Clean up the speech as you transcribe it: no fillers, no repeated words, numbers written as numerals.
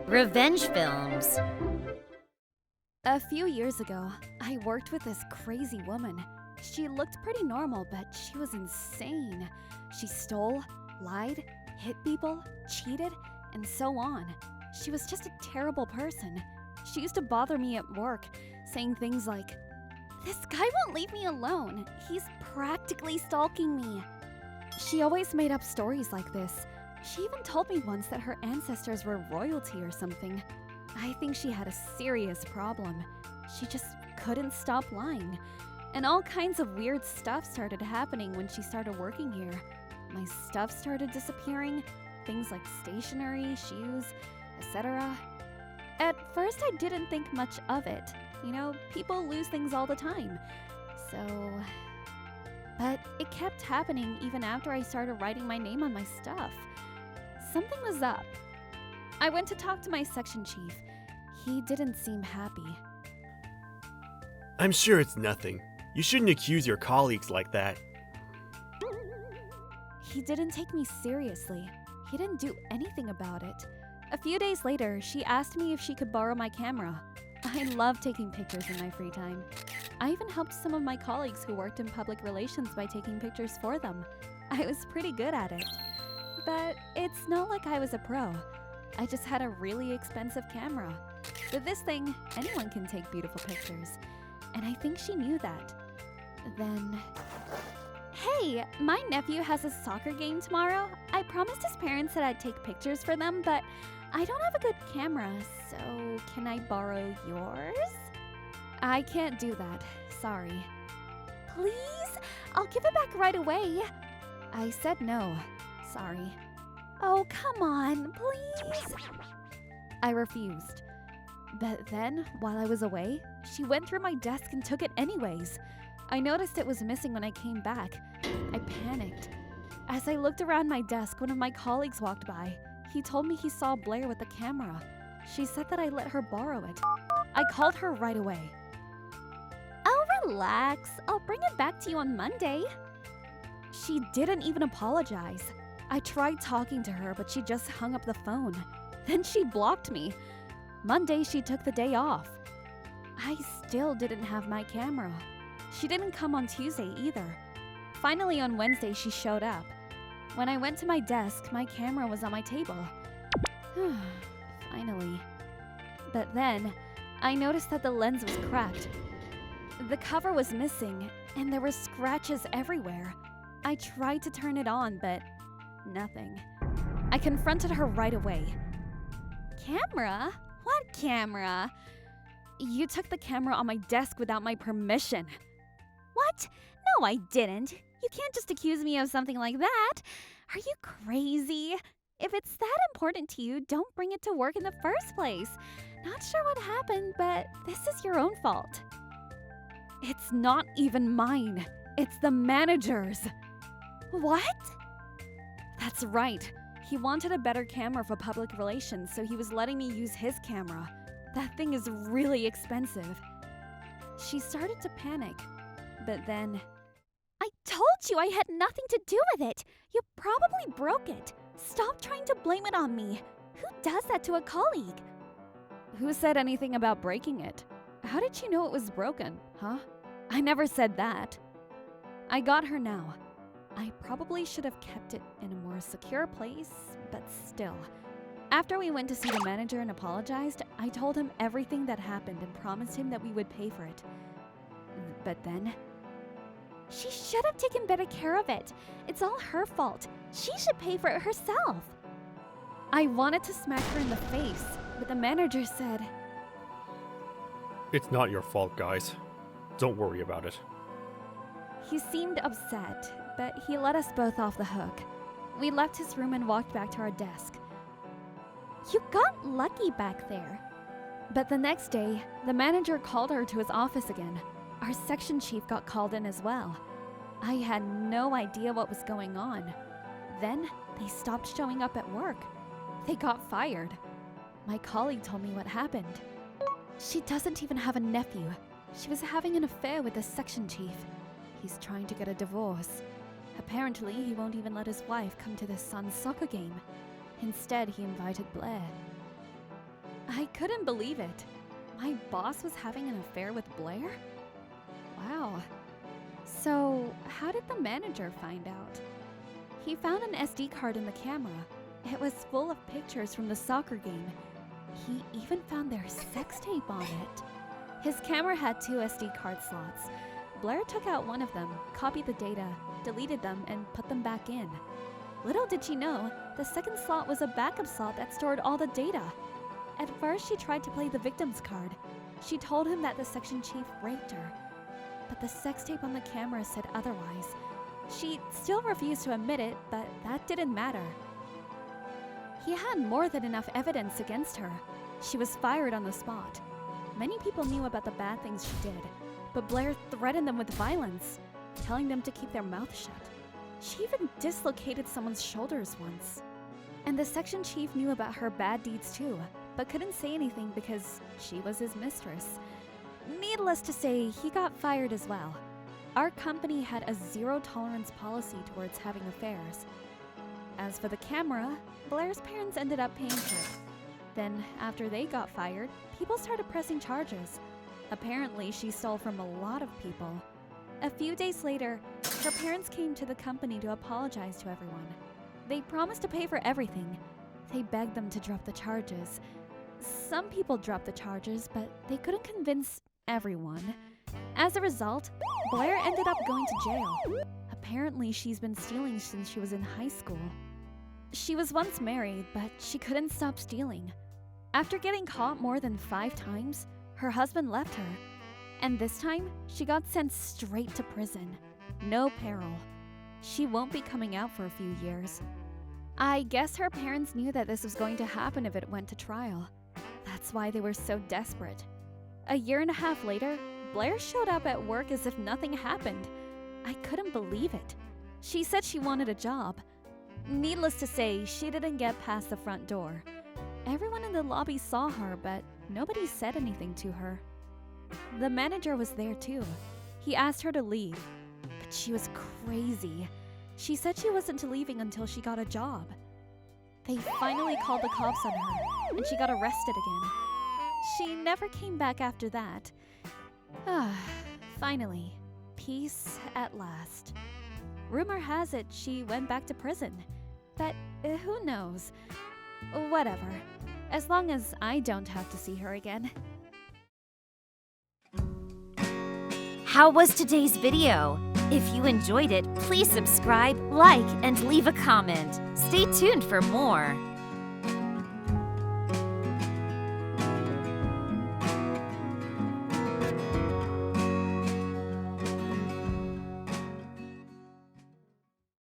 Revenge films. A few years ago, I worked with this crazy woman. She looked pretty normal, but she was insane. She stole, lied, hit people, cheated, and so on. She was just a terrible person. She used to bother me at work, saying things like, "This guy won't leave me alone. He's practically stalking me." She always made up stories like this. She even told me once that her ancestors were royalty or something. I think she had a serious problem. She just couldn't stop lying. And all kinds of weird stuff started happening when she started working here. My stuff started disappearing, things like stationery, shoes, etc. At first, I didn't think much of it. You know, people lose things all the time. But it kept happening even after I started writing my name on my stuff. Something was up. I went to talk to my section chief. He didn't seem happy. I'm sure it's nothing. You shouldn't accuse your colleagues like that. He didn't take me seriously. He didn't do anything about it. A few days later, she asked me if she could borrow my camera. I love taking pictures in my free time. I even helped some of my colleagues who worked in public relations by taking pictures for them. I was pretty good at it. But it's not like I was a pro. I just had a really expensive camera. With this thing, anyone can take beautiful pictures. And I think she knew that. Then... Hey, my nephew has a soccer game tomorrow. I promised his parents that I'd take pictures for them, but I don't have a good camera, so can I borrow yours? I can't do that. Sorry. Please? I'll give it back right away. I said no. Sorry. Oh, come on, please. I refused. But then, while I was away, she went through my desk and took it anyways. I noticed it was missing when I came back. I panicked. As I looked around my desk, one of my colleagues walked by. He told me he saw Blair with the camera. She said that I let her borrow it. I called her right away. Oh, relax. I'll bring it back to you on Monday. She didn't even apologize. I tried talking to her, but she just hung up the phone. Then she blocked me. Monday, she took the day off. I still didn't have my camera. She didn't come on Tuesday either. Finally, on Wednesday, she showed up. When I went to my desk, my camera was on my table. Finally. But then, I noticed that the lens was cracked. The cover was missing, and there were scratches everywhere. I tried to turn it on, but nothing. I confronted her right away. Camera? What camera? You took the camera on my desk without my permission. What? No, I didn't. You can't just accuse me of something like that. Are you crazy? If it's that important to you, don't bring it to work in the first place. Not sure what happened, but this is your own fault. It's not even mine. It's the manager's. What? That's right. He wanted a better camera for public relations, so he was letting me use his camera. That thing is really expensive. She started to panic, but then... I told you I had nothing to do with it! You probably broke it! Stop trying to blame it on me! Who does that to a colleague? Who said anything about breaking it? How did she know it was broken, huh? I never said that. I got her now. I probably should have kept it in a more secure place, but still. After we went to see the manager and apologized, I told him everything that happened and promised him that we would pay for it. But then... She should have taken better care of it. It's all her fault. She should pay for it herself. I wanted to smack her in the face, but the manager said, It's not your fault, guys. Don't worry about it. He seemed upset, but he let us both off the hook. We left his room and walked back to our desk. You got lucky back there. But the next day, the manager called her to his office again. Our section chief got called in as well. I had no idea what was going on. Then, they stopped showing up at work. They got fired. My colleague told me what happened. She doesn't even have a nephew. She was having an affair with the section chief. He's trying to get a divorce. Apparently, he won't even let his wife come to his son's soccer game. Instead, he invited Blair. I couldn't believe it. My boss was having an affair with Blair? Wow. So, how did the manager find out? He found an SD card in the camera. It was full of pictures from the soccer game. He even found their sex tape on it. His camera had 2 SD card slots. Blair took out one of them, copied the data, deleted them, and put them back in. Little did she know, the second slot was a backup slot that stored all the data. At first, she tried to play the victim's card. She told him that the section chief raped her. But the sex tape on the camera said otherwise. She still refused to admit it, but that didn't matter. He had more than enough evidence against her. She was fired on the spot. Many people knew about the bad things she did, but Blair threatened them with violence, telling them to keep their mouth shut. She even dislocated someone's shoulders once. And the section chief knew about her bad deeds too, but couldn't say anything because she was his mistress. Needless to say, he got fired as well. Our company had a zero-tolerance policy towards having affairs. As for the camera, Blair's parents ended up paying for it. Then, after they got fired, people started pressing charges. Apparently, she stole from a lot of people. A few days later, her parents came to the company to apologize to everyone. They promised to pay for everything. They begged them to drop the charges. Some people dropped the charges, but they couldn't convince everyone. As a result, Blair ended up going to jail. Apparently, she's been stealing since she was in high school. She was once married, but she couldn't stop stealing. After getting caught more than 5 times, her husband left her. And this time, she got sent straight to prison. No parole. She won't be coming out for a few years. I guess her parents knew that this was going to happen if it went to trial. That's why they were so desperate. A year and a half later, Blair showed up at work as if nothing happened. I couldn't believe it. She said she wanted a job. Needless to say, she didn't get past the front door. Everyone in the lobby saw her, but nobody said anything to her. The manager was there too. He asked her to leave, but she was crazy. She said she wasn't leaving until she got a job. They finally called the cops on her, and she got arrested again. She never came back after that. Finally, peace at last. Rumor has it she went back to prison. But who knows? Whatever. As long as I don't have to see her again. How was today's video? If you enjoyed it, please subscribe, like, and leave a comment. Stay tuned for more.